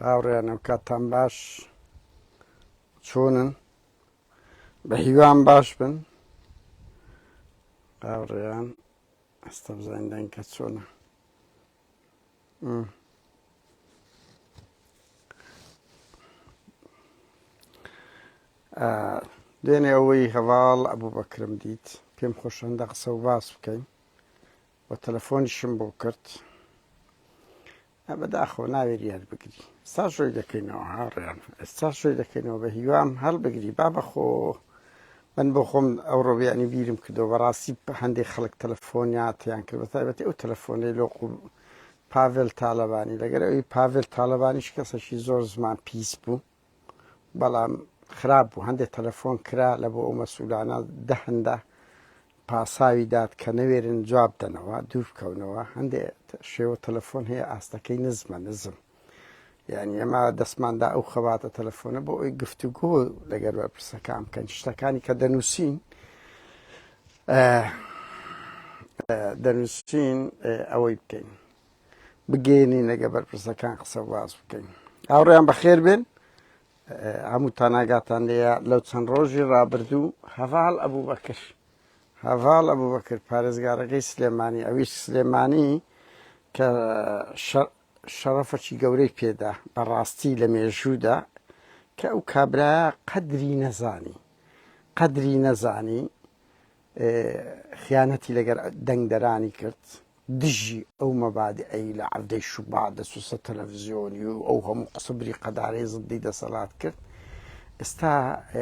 هاوڕێیانم کاتان باش چۆنن بە هیوان باش بن هاوڕێیان ئەستە بزانین کە چۆنە دوێنێ ئەوەی هەواڵ ئەبوو بەکرم دیت پێم خۆش هەندە قسە و باس بکەین بە تەلەفۆنیشم بۆ کرد بەداخۆ ناوێت یاد بگری ئێستا شۆی دەکەینەوە هاوڕێیان ئێستا شۆی دەکەینەوە بە هیوام هەڵبگری با بەخۆ من بۆ خۆم ئەوڕۆ بیانی بیرم کردەوە بەڕاستی هەندێک خەڵک تەلەفۆنیاتیان کرد بەتایبەتی ئەو تەلەفۆنەی لۆق و پاڤێل تاالەبانی لەگەر ئەوی پاڤێل تاالەبانیش کەسێکی زۆر زمان پیس بوو بەڵام خراپ بوو هەندێک تەلەفۆن کرا لە بۆ ئەو مەسوولانە دەهەندە پاساوی داد کە نەوێرن جواب دەنەوە دوور بکەونەوە هەندێک شێوە تەلەفۆن هەیە ئاستەکەی نزم یعنی ئەمە دەستماندا ئەو خەباتە تەلەفۆنە بۆ ئەوی گفتوگۆ لەگەر بەرپرسەکان بکەن شتەکانی کە دەنووسین ئەوەی بکەین بگەێنین لەگە بەرپرسەکان قسە باز بکەین هاوڕێیان بەخێر بێن هەمووتان ئاگاتان لێیە لەو چەند ڕۆژی ڕابردوو هەڤاڵ ئەبوو بەکر پارێزگارەکەی سلێمانی ئەویش سلێمانی کە شەڕەفەکی گەورەی پێدا بەڕاستی لە مێژوودا کە ئەو کابرایە قەدری نەزانی خیانەتی لەگەر دەنگدەرانی کرد دژی ئەو مەبادئەی لە عەردەی شوبات دەسووسە تەلەڤیزیۆنی و ئەو هەموو قسەبری قەدارەی زدی دەسەڵات کرد ئێستا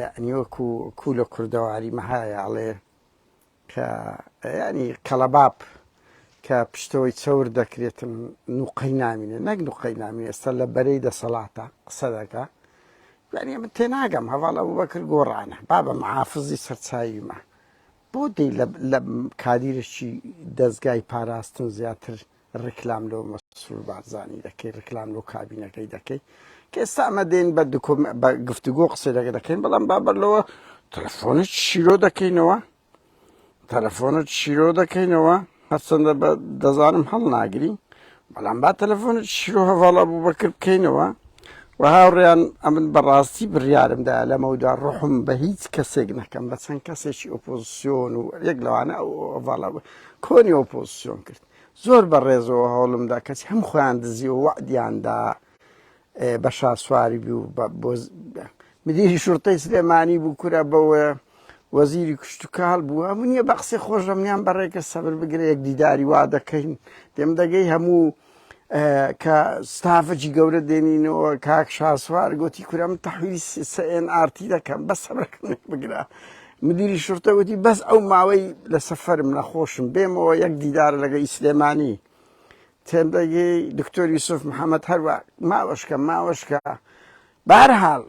یعنی وەکو لە کوردەواری مەهایەڵێ کە ینی کەڵەباب کە پشتەوەی چەور دەکرێتم نوقەی نامینێ نەک نوقەی نامینێ ئێستا لە بەرەی دەسەڵاتە قسە دەکا یعنی من تێناگەم هەواڵ ئەبوو بەکر گۆڕانە با بە محافزی سەرچاویمە بۆ دەی لە کادیرێکی دەستگای پاراستن زیاتر ڕکلام لەو مەسوول بارزانانی دەکەی ڕکلام لەو کابینەکەی دەکەی کە ئێستا ئەمە دێن بە گفتوگۆ قسەی دەکەین بەڵام بابەرلەوە تەلەفۆنت شیرۆ دەکەینەوە هەرچەندە دەزانم هەڵ ناگری بەڵام با تەلەفۆنت شیرۆ هەواڵ ئەبوو بەکر بکەینەوە و هاوڕێیان ئەمن بەڕاستی بڕیارمدا لەمەودا ڕحم بە هیچ کەسێک نەکەم بە چەند کەسێکی ئۆپۆزیسیۆن و یەک لەوانە ئەوواڵە کۆنی ئۆپۆزیسیۆن کرد زۆر بەڕێزەوە هەوڵمدا کەسی هەم خۆیان دزی و وعدیاندا بە شاسواری بوو بۆ مدیری شورتەی سلێمانی بوو کورە بەوە وەزیری کشتتوکال بووە منیە بە قسەی خۆشەمیان بەڕێکە سەبر بگرێ یەک دیداری وا دەکەین دێم دەگەی هەموو کە ستافەجی گەورە دێنینەوە کاک شاسوار گوتی کورە من تەحویلی CNRT دەکەم بە سەبرەکەم بگرە مدیری شورتە گوتی بەس ئەو ماوەی لە سەفەرم نەخۆشم بێمەوە یەک دیدار لەگەی سلێمانی تێم دەگەی دکتۆر یوسف محەممەد هەروە ماوەشکە بەهەرحاڵ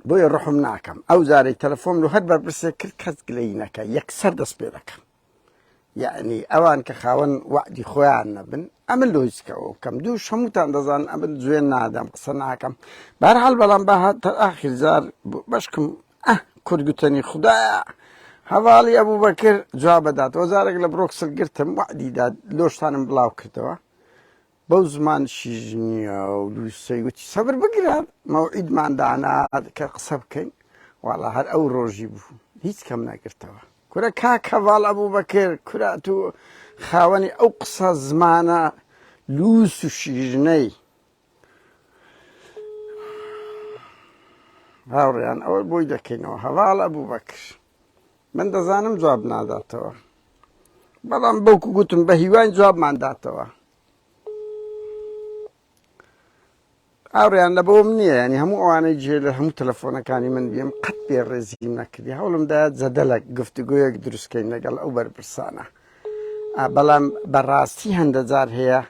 بۆیە ڕحم ناکەم ئەو جارەی تەلەفۆن و هەر بەرپرسێک کرد کەس گلەی نەکە یەکسەر دەست پێ دەکەم یعنی ئەوان کە خاوەن وعدی خۆیان نەبن ئەمن لۆیسکەوە بکەم دووش هەمووتان دەزان ئەمن جوێن نادەم قسە ناکەم بەهەرحاڵ بەڵام بە ئاخر جار بەشکم کورگوتنی خوددایە هەواڵی ئەبوو بەکر جواب بەداتەوە جارێک لە بڕۆکسل گرتم وعدی داد لۆشتانم بڵاو کردەوە بەو زمانشیژ نییە و لووسەی وتی سەبر بگرات مەوعیدمان دانا کە قسە بکەین واڵا هەر ئەو ڕۆژی بوو هیچ کەم نەگرتەوە کورە کاک هەواڵ ئەبوو بەکر کورە تو خاوەنی ئەو قسە زمانە لووس و شیژنەی هاوڕێیان ئەوە بۆی دەکەینەوە هەواڵ ئەبوو بەکر من دەزانم جواب ناداتەوە بەڵام بەوکو گوتم بە هیوان جوابمان داتەوە ئاوڕیان لە بۆم نییە ینی هەموو ئەوانەی جێ لە هەموو تەلەفۆنەکانی من بێم قەت بێ ڕێزیم نەکردی هەوڵمدا جەدەلە گفتوگۆیەک دروستکەین لەگەڵ ئەو بەرپرسانە بەڵام بەڕاستی هەندە جار هەیە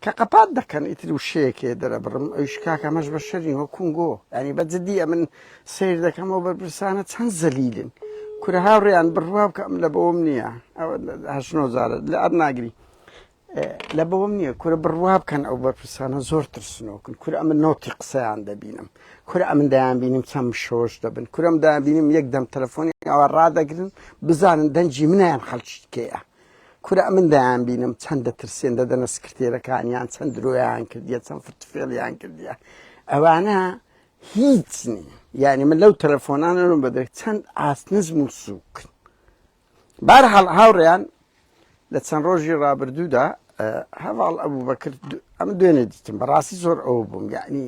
کە قەپات دەکەن ئیتر و شەیەکێ دەرەبڕم ئەویش کاکە ئەمەش بە شەری وە کونگۆ ینی بەجددی من سیر دەکەم ئەو بەرپرسانە چەند زەلیلن کورە هاوڕێیان بڕوا بکەم لە بەوەم نییە هەشنۆ جارە لە ئەر ناگری لە بەوەم نییە کورە بڕوا بکەن ئەو بەرپرسانە زۆر ترسنەوەکن کورە ئەمن نۆتی قسەیان دەبینم کورە ئەمن دەیان بینیم چەند شۆش دەبن کورەم دایان بینیم یەک دەم تەلەفۆنی ئەوە ڕادەگرن بزانن دەنجی منیان خەڵکی کێیە کورە من دەیان بینم چەند دەترسێن دەدەنە سکرتێرەکانیان چەند درۆیان کردیە چەند فرتفێڵیان کردیە ئەوانە هیچ نییە یعنی من لەو تەلەفۆنانەوە بەدەک چەند ئاسنزم و سووکن بەرحاڵ هاوڕێیان لە چەند ڕۆژی ڕابردوودا هەواڵ ئەبوو بەکرد ئەم دوێنێ دیتم بەڕاستی زۆر ئەوە بووم یعنی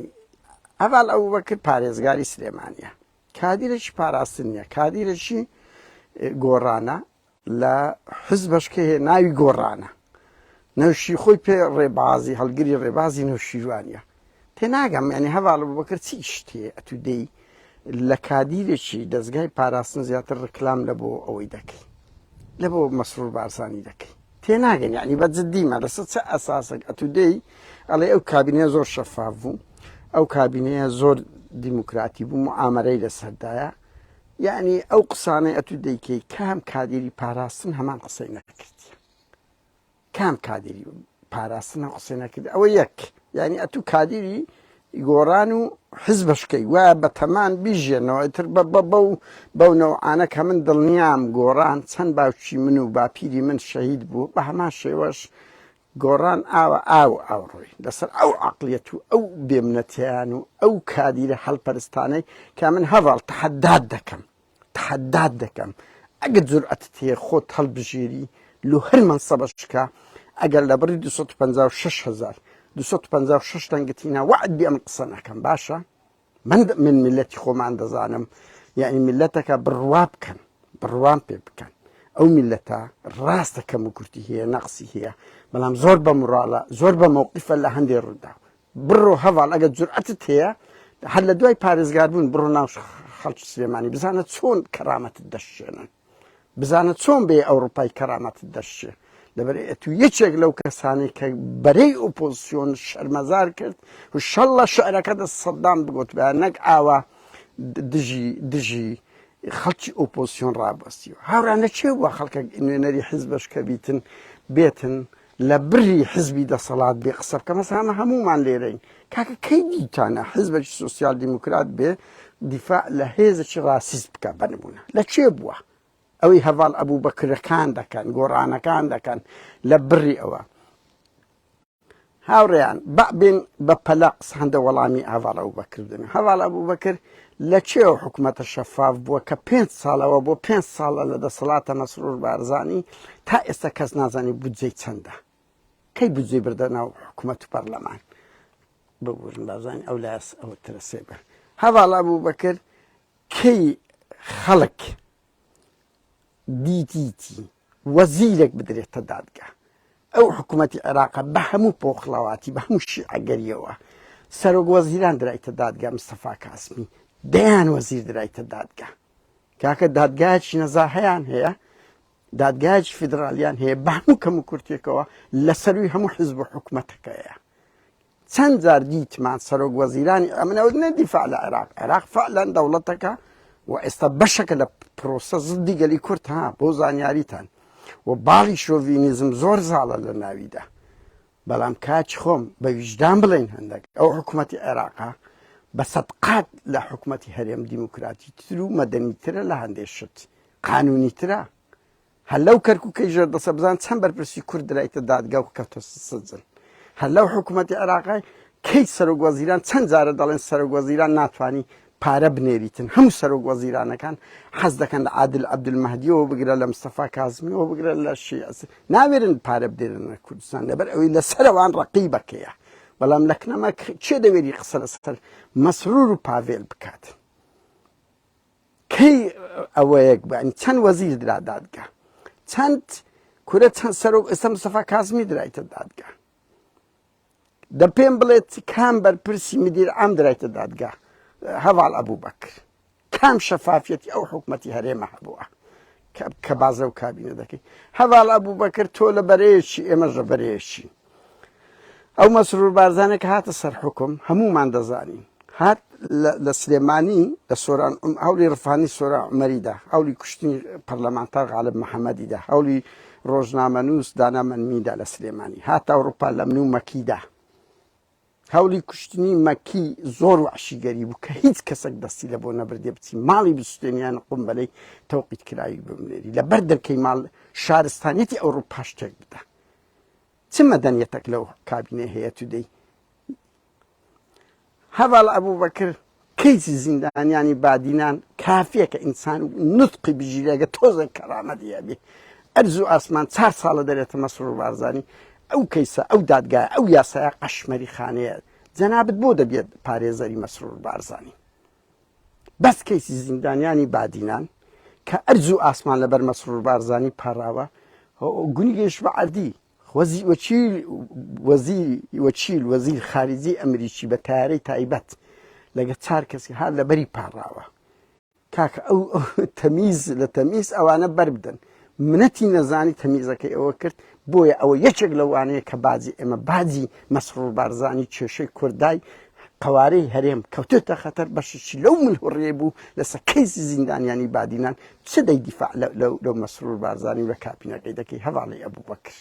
هەواڵ ئەبوو بەکرد پارێزگاری سلێمانیە کادیرێکی پاراستن نییە کادیرێکی گۆڕانە لە حزبەشکە هەیە ناوی گۆڕانە نەوشی خۆی پێ ڕێبازی هەڵگری ڕێبازی نەوشیروانیە تێناگەم ینی هەواڵ ئەبوو بەکرد چی شتێ ئەتو دەی لە کادیرێکی دەستگای پاراستن زیاتر ڕکلام لە بۆ ئەوەی دەکەی لە بۆ مەسرور بارزانی دەکەی تێناگەن یعنی بە جددیمە لەسەر چه ئەساسێک ئەتو دەی ئەڵێ ئەو کابینەیە زۆر شەفاف بوو ئەو کابینەیە زۆر دیموکراتی بوو معامەرەی لەسەردایە یعنی ئەو قسانەی ئەتو دەیکەی کام کادیری پاراستن هەمان قسەی نەکردی کام کادیری پاراستن قسەی نەکردی ئەوە یەک یعنی ئەتو کادیری گۆڕان و حزبەشکەی وایە بە تەمان بیژێنەوە ئیتر بەو نەوعانە کە من دڵنیام گۆڕان چەند باوکی من و باپیری من شەهید بوو بە هەمان شێوەش گۆڕان ئاوە ئاوڕۆی لەسەر ئەو عەقڵیەت و ئەو بێمنەتیان و ئەو کادیرە هەڵپەرستانەی کە من هەڤاڵ تەحەدات دەکەم ئەگەر جورئەتت هەیە خۆت هەڵبژێری لۆ هەر مەنسەبەشکە ئەگەر لە بڕی 256,000 256 دەنگتینە وعد بێ ئەم قسە نەکەم باشە من میلەتی خۆمان دەزانم یعنی میلەتەکە بڕوان پێ بکەن ئەو میلەتە ڕاستە کەم و کورتی هەیە نەقسی هەیە بەڵام زۆر بە موراڵە زۆر بە مەوقیفە لە هەندێک ڕوودا بڕۆ هەواڵ ئەگەر جورئەتت هەیە هەر لە دوای پارێزگار بوون بڕۆ ناو خەڵکی سلێمانی بزانە چۆن کەرامەتت دەشێنن بزانە چۆن بێ ئەوروپای کەرامەتت دەشێ لەبەر تو یەکێک لەو کەسانی کە بەرەی ئۆپۆزیسیۆن شەرمەزار کرد و شەڵە شعرەکە دە سەدام بگوت بە نەک ئاوا دژی خەڵکی ئۆپۆزیسیۆن ڕابەستیوە هاورانە چێ وە خەڵکە نوێنەری حیزبەشکە بێتن لە بری حزبی دەسەڵات بێ قسە بکە مەسەڵەن هەمومان لێرەین کاکە کەی دیتانە حزبێکی سۆسیال دیموکرات بێ دیفاع لە هێزێکی ڕاسیست بکە بنمونە لە چێ بووە ئەوەی هەڤاڵ ئەبوو بەکرەکان دەکەن گۆڕانەکان دەکەن لە بڕی ئەوە هاوڕێیان بەبێن بە پەلەقس هەندە وەڵامی هەڤاڵ ئەبوو بەکردن هەڤاڵ ئەبوو بەکرد لە چێوە حکوومەتە شەفاف بووە کە 5 ساڵەوە بۆ 5 ساڵە لە دەسەڵاتە مەسرور بارزانی تا ئێستا کەس نازانی بودجەی چەندە کەی بودجەی بردە ناو حکوومەت و پەرلەمان ببورن بازانی ئەو لاس ئەوە ترسێ بە هەڤاڵ ئەبوو بەکرد کەی خەڵک دیتیتی وەزیرێک بدرێتە دادگا ئەو حکوومەتی عێراقە بە هەموو پۆخڵەواتی بە هەموو شیعەگەریەوە سەرۆک وەزیران درایتە دادگا مستەفا کاسمی دەیان وەزیر درایتە دادگا کاکە دادگایەکی نەزاهەیان هەیە دادگایەکی فیدراالیان هەیە بە هەموو کەم و کورتێکەوە لە سەروی هەموو حزب و حکوومەتەکەیە چەند جار دیتمان سەرۆک وەزیرانی ئەمنەوە نەدیفاع لە عێراق فعلەن دەوڵەتەکە و ئێستا بەشەکە لە پرۆسە زدی گەلی کورد ها بۆ زانیاریتان و باڵی شۆڤینیزم زۆر زاڵە لە ناویدا بەڵام کاچ خۆم بە ویژدان بڵێن هەندێک ئەو حکوومەتی عێراقا بە سەدقات لە حکوومەتی هەرێم دیموکراتی تر و مەدەنیترە لە هەندێک شت قانونیترە هەر لەو کەرکووکەی ژێردەسە بزان چەند بەرپرسی کورد درایتە دادگا و کەوتە سجن هەر لەو حکوومەتی عێراقای کەی سەرۆک وەزیران چەند جارە دەڵێن سەرۆک وەزیران ناتوانی پارە بنێریتن هەموو سەرۆک وەزیرانەکان حەز دەکەن لە عادل عەبدولمەهدیەوە بگرە لە مستەفا کازمیەوە بگرە لە شیعە ناوێرن پارە بدێنە کوردستان لەبەر ئەوەی لەسەرەوان ڕەقیبەکەیە بەڵام لە کنەمە چێ دەوێری قسە لەسەر مەسرور و پاڤێل بکات کەی ئەوەیەک بەنی چەند وەزیر درا دادگا چەند کورە چەند سەرۆک ئێستا مستەفا کازمی درایتە دادگا دە پێم بڵێت کام بەرپرسی مدیر عام درایتە دادگا هەڤاڵ ئەبوو بەکر کام شەفافیەتی ئەو حکوومەتی هەرێمە هەبووە کە بازە و کابینە دەکەی هەڤاڵ ئەبوو بەکر تۆ لە بەرەیەکی ئێمەش لە بەرەیەکی ئەو مەسرور بارزانێک هاتە سەر حکم هەمومان دەزانین هات لە سلێمانی لە سۆران هەولی ڕفانی سۆران عومەریدا هەولی کوشتنی پەرلەمانتار غالب محەممەدیدا هەولی ڕۆژنامەنووس دانا مەنمیدا لە سلێمانی هاتە ئەوروپا لە من و مەکیدا هەوڵی کوشتنی مەکی زۆر وحشیگەری بوو کە هیچ کەسێک دەستی لە بۆ نەبردێ بچی ماڵی بستێنیان قومبەلەی تەوقیت کرایی بمنێری لەبەر دەرکەی ماڵ شارستانیەتی ئەوروپا شتێک بدە چ مەدەنیەتێک لەو کابینێ هەیە تو دەی هەڤاڵ ئەبووبەکر کەیسی زیندانیانی بادینان کافیە کە ئینسان نوتقی بژیرێگە تۆزێک کەرامەتیە بێ ئەرز و ئاسمان 4 ساڵە دەرێتە مەسرور بارزانی ئەو کەیسە ئەو دادگایە ئەو یاسایە قەشمەری خانەیە جەنابەت بۆ دەبێت پارێزەری مەسرور بارزانی بەس کەیسی زیندانیانی بادینان کە ئەرز و ئاسمان لەبەر مەسرور بارزانی پاراوە گونی گەیشت بە عەردی وەچیل وەزیر خارجی ئەمریکی بە تایارەی تایبەت لەگە 4 کەسی هەر لەبەری پاڕاوە کاکە ئەو تەمیز لە تەمیز ئەوانە بەربدەن منەتی نەزانی تەمیزەکەی ئەوە کرد بۆیە ئەوە یەکێک لەوانەیە کە بازی ئێمە بازی مەسرور بارزانی کێشەی کوردای قوارەی هەرێم کەوتێتە خەتەر بەشێکی لەو ملهوڕێ بوو لەسەر کەیسی زیندانیانی بادینان چ دەی دیفاع لەو مەسرور بارزانی و لە کابینەکەی دەکەی هەواڵی ئەبووبەکر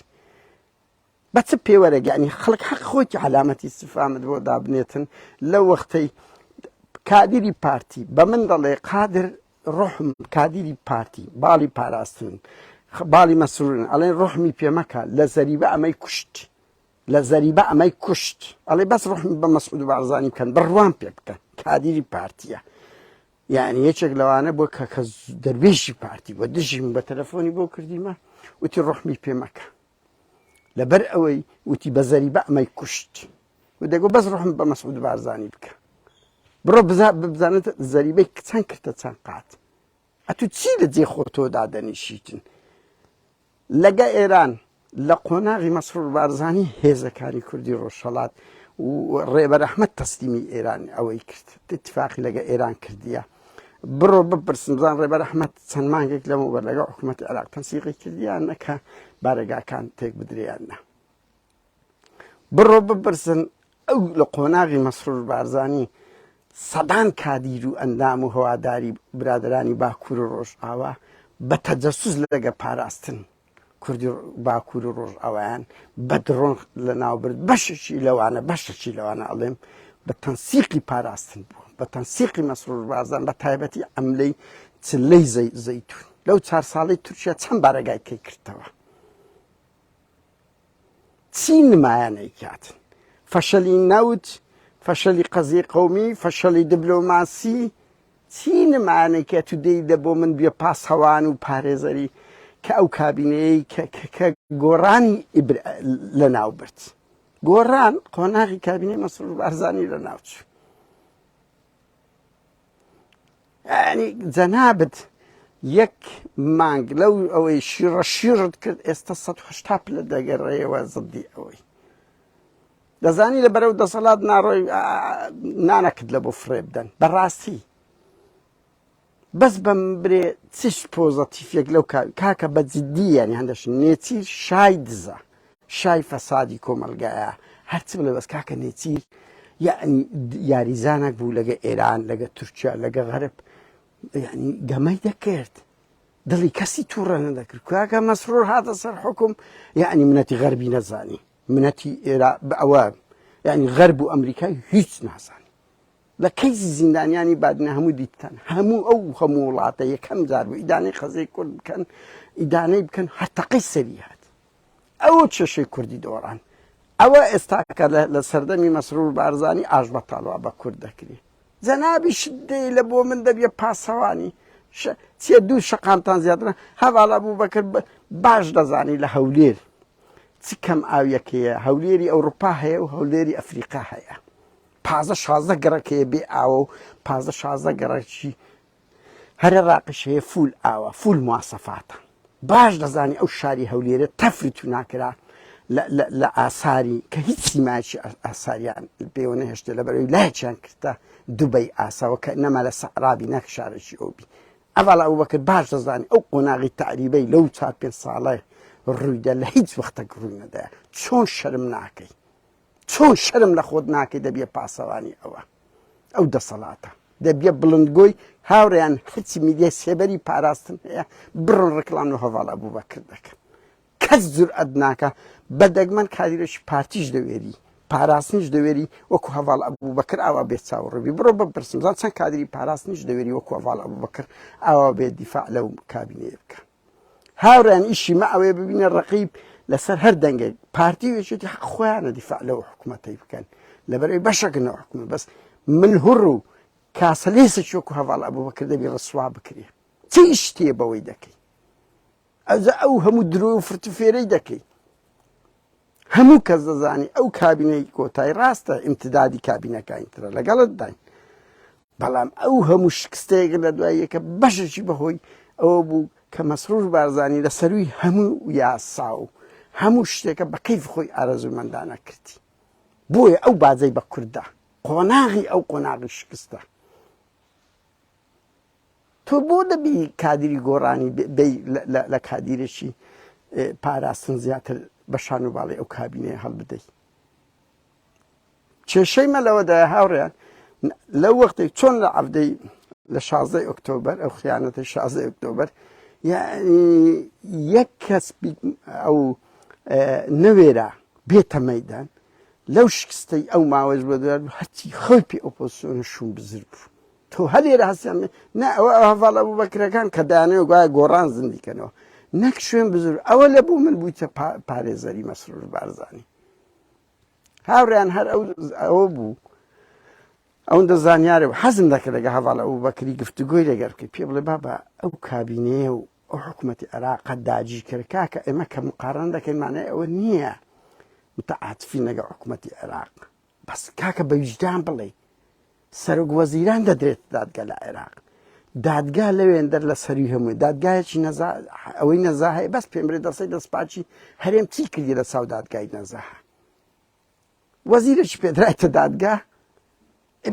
بە چ پێوەرەگە ینی خەڵک حەق خۆی علامەتی استیفامت بۆ دابنێتن لەو وەختەی کادیری پارتی بە من دەڵێ قادر ڕۆحم کادیری پارتی باڵی پاراستن باڵی مەسرورن ئەڵێن ڕۆحمی پێمەکە لە زەریبە ئەمەی کوشت لە زەریبە ئەمەی کوشت ئەڵێ بەس ڕۆحمی بە مەسعود بارزانی بکەن بڕوان پێ بکەن کادیری پارتیە یعنی یەکێک لەوانە بۆ کە دەروێژی پارتی بۆ دژیم بە تەلەفۆنی بۆ کردیمە وتی ڕۆحمی پێمەکە لەبەر ئەوەی وتی بە زەریبە ئەمەی کوشت و دەگو بەس ڕۆحم بە مەسعود بارزانی بکە بڕۆ بزانێت زەریبەی چەند کردە چەند قات ئەتو چی لە جێ خۆتۆدا دەنیشیتن لەگە ئێران لە قۆناغی مەسرور بارزانی هێزەکانی کوردی ڕۆژهەڵات و ڕێبەر ئەحمەد تەسلیمی ئێران ئەوەی کرد اتفاقی لەگە ئێران کردیە بڕۆ بپرسم بزان ڕێبەر ئەحمەد چەند مانگێک لەمەوبەر لەگە حکوومەتی عێراق تەنسیقی کردیان نەکە بارەگاکان تێک بدرێیان نە بڕۆ بپرسن ئەو لە قۆناغی مەسرور بارزانی سەدان کادیر و ئەندام و هەواداری برادرانی باکوور و ڕۆژئاوا بە تەجەسوس لەگە پاراستن کوردی باکوور و ڕۆژئاوایان بە درۆن لە ناوبرد بەشێکی لەوانە ئەڵێم بە تەنسیقی پاراستن بوو بە تەنسیقی مەسرور بارزان بە تایبەتی ئەملەی چلەی زەیتون لەو 4 ساڵەی تورکیا چەند بارەگای کەی کردەوە چی نمایانەی کاتن فەشەلی نەوت فەشەلی قەزی قەومی فەشەلی دیبلۆماسی چی نمایانەی کە تو دەی دە بۆ من بێ پاس هەوان و پارێزەری کە ئەو کابینەیەی کە گۆڕانی لە ناو برد گۆڕان قۆناغی کابینەی مەسرور بارزانی لە ناوچوو یعنی جەنابەت یەک مانگ لەو ئەوەی شیڕت کرد ئێستا 180 پلە دەگەڕێەوە زدی ئەوەی دەزانی لە بەرەو دەسەڵات ناڕۆی نانەکرد لە بۆ فڕێبدەن بەڕاستی بەس بەم برێ چش پۆزەتیفێک لەو کاکە بە جددییانی هەندەش نێچیر شای دزە شای فەسادی کۆمەلگایە هەرچ بڵێ بەس کاکە نێچیر یعنی یاریزانێک بوو لەگە ئێران لەگە تورکیا لەگە غەرب یعنی گەمەی دەکرد دڵی کەسی تووڕە نەدەکرد کاکە مەسرور هاتە سەر حکم یعنی منەتی غەربی نەزانی منەتی ئەوە یعنی غەرب و ئەمریکای هیچ نازانی لە کەیسی زیندانیانی بادنە هەموو دیتان هەموو وڵاتە یەکەم جار بوو ئیدانەی خەزەی کورد بکەن ئیدانەی بکەن هەرتەقەی سەری هات ئەوە کێشەی کوردی دۆڕان ئەوە ئێستاکە لە سەردەمی مەسرور بارزانی ئاژ بەتاڵوا بە کورد دەکرێت جەنابی شدەی لە بۆ من دەبێ پاسەوانی چیە دوو شەقامتان زیاترە هەواڵە بوو بەکرد باش دەزانی لە هەولێر چ کەم ئاویەکەیە هەولێری ئەوروپا هەیە و هەولێری ئەفریقا هەیە 15-16 گەڕەکەیە بێ ئاوە و 15-16 گەڕەکی هەرە ڕاقش هەیە فول ئاوە فول مواسەفاتە باش دەزانی ئەو شاری هەولێرە تەفری تو ناکرا لە ئاساری کە هیچ سیمایکی ئاساریان پێوە نەهێشتە لە بەرەوەی لایەکیان کردە دوبەی ئاساوە کە نەما لە سەعرابی نەک شارێکی ئەوبی ئەڤڵ ئەو بەکرد باش دەزانی ئەو قۆناغی تەعریبەی لەو 4-5 ساڵە ڕوویدا لە هیچ وەختێک ڕووی نەدایە چۆن شەرم ناکەی چۆن شەرم لە خۆت ناکەی دەبێ پاسەوانی ئەو دەسەڵاتە دەبێ بڵندگۆی هاوڕێیان هەرچی میدیای سێبەری پاراستن هەیە بڕۆن ڕکلام و هەواڵە بوو بەکرد دەکەن کەس جورئەت ناکە بە دەگمەن کادیرێکی پارتیش دەوێری پاراستنیش دەوێری وەکو هەواڵ ئەبوو بەکر ئاوا بێت چاوەڕێبی بڕۆ بپرسم زان چەند کادری پاراستنیش دەوێری وەکو هەواڵ ئەبوو بەکر ئاوا بێت دیفاع لەو کابینەیە بکە هاوڕێن ئیشی مە ئەوەیە ببینە ڕقیب لەسەر هەر دەنگێک پارتی وێچێتی حەق خۆیانە دیفاع لەو حکوومەتەی بکەن لەبەرەوەی بەشەکەنەوە حکوومەت بەس من هوڕ و کاسەلێسێکی وەکو هەواڵ ئەبوو بەکر دەبی ڕسوا بکرێ چ ئیش تێ بەوەی دەکەی ئەو هەموو درۆ و فرتوفێرەی دەکەی هەموو کەس دەزانی ئەو کابینەی کۆتایی ڕاستە ئیمتدادی کابینەکانی ترە لەگەڵت داین بەڵام ئەو هەموو شکستەیەکە لە دواییەکە بەشێکی بەهۆی ئەوە بوو کە مەسرور بارزانی لە سەروی هەموو یاسا و هەموو شتێکە بە کەیف خۆی ئارەزومەندانە کردی بۆیە ئەو بازەی بە کووردا قۆناغی ئەو قۆناغی شکستە تۆ بۆ دەبی کادری گۆڕانی لە کادیرێکی پاراستن زیاتر بە شان و باڵی ئەو کابینەیە هەڵبدەیت کێشەی مە لەوەدایە هاوڕێیان لەو وەختێک چۆن لە عەفدەی لە 16 ئۆکتۆبەر ئەو خیانەتەی 16 ئۆکتۆبەر یعنی یەک کەس ئەو نەوێرا بێتە مەیدان لەو شکستەی ئەو ماوەش بە دوار هەرچی خۆی پێ ئۆپۆزیسیۆنە شوم بزر بوو تۆ هەلێرە هەستیان نا ئەوە هەڤاڵە بوو بەکرەکان کە دایانەوە گوایە گۆڕان زندیکەنەوە نەک شوێن بزر ئەوە لە بوو من بوویتە پارێزەری مەسرور بارزانی هاوڕێیان هەر ئەوە بوو ئەوەندە زانیارە حەزم دەکرد لەگە هەڤاڵە ئەو بەکری گفتوگۆی لەگەر بکەی پێ بڵێ بابە ئەو کابینەیە و ئەو حکوومەتی عێراق داگیر کرد کاکە ئێمە کە مقارنە دەکەین مانای ئەوە نییە متعاتفین لەگە حکوومەتی عێراق بەس کاکە بە ویجدان بڵێ سەرۆک وەزیران دەدرێت دادگا لە عێراق دادگا لەوێن دەر لە سەروی هەمووی دادگایەکی ئەوەی نەزا هەیە بەس پێم بڵێ دەسەی دەستپاچی هەرێم چی کردی لە چاو دادگای نەزاها وەزیرێکی پێدرایتە دادگا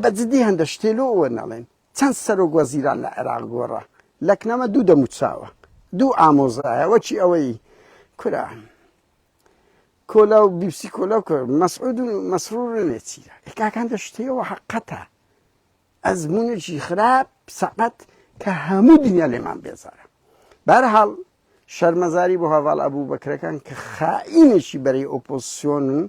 بەجددی هەندە شتێلۆوە نەڵێن چەند سەرۆک وەزیران لە عێراق گۆڕا لەکنەمە دوو دەموچاوە دوو ئامۆزایە وەچی ئەوەی کورا کۆلا و بیبسی کۆلا و مەسعود و مەسرور نێچیرە کاکان دەشتەوە حەقەتە ئەزمونێکی خراپ سەقەت کە هەموو دنیا لێمان بێزارە بەهەرحاڵ شەرمەزاری بۆ هەڤاڵ ئەبوو بەکرەکان کە خائینێکی بەرەی ئۆپۆزیسیۆن و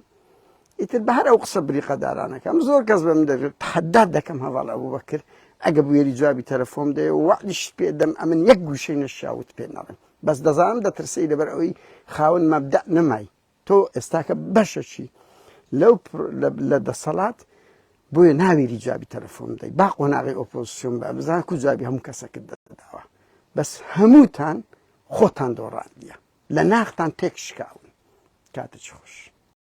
ئیتر بە هەر ئەو قسە بریقەدارانەکەم زۆر کەس بەم دەگرێت تحەدات دەکەم هەڤاڵ ئەبوو بەکر ئەگە بوێری جوابی تەلەفۆم دەیە و وەعدیشت پێ دەم ئەمن یەک گوشەی نەشاوت پێ نەڵێم بەس دەزانم دەترسی لەبەر ئەوەی خاوەن مەبدە نەمای تۆ ئێستاکە بەشەکی لەو لە دەسەڵات بۆیە ناوێری جوابی تەلەفۆم دەی با قۆناغی ئۆپۆزیسیۆن بە بزان کو جوابی هەموو کەسەکەت دەداوە بەس هەمووتان خۆتان دۆڕاندیە لە ناختان تێک شکاون کاتێکی خۆش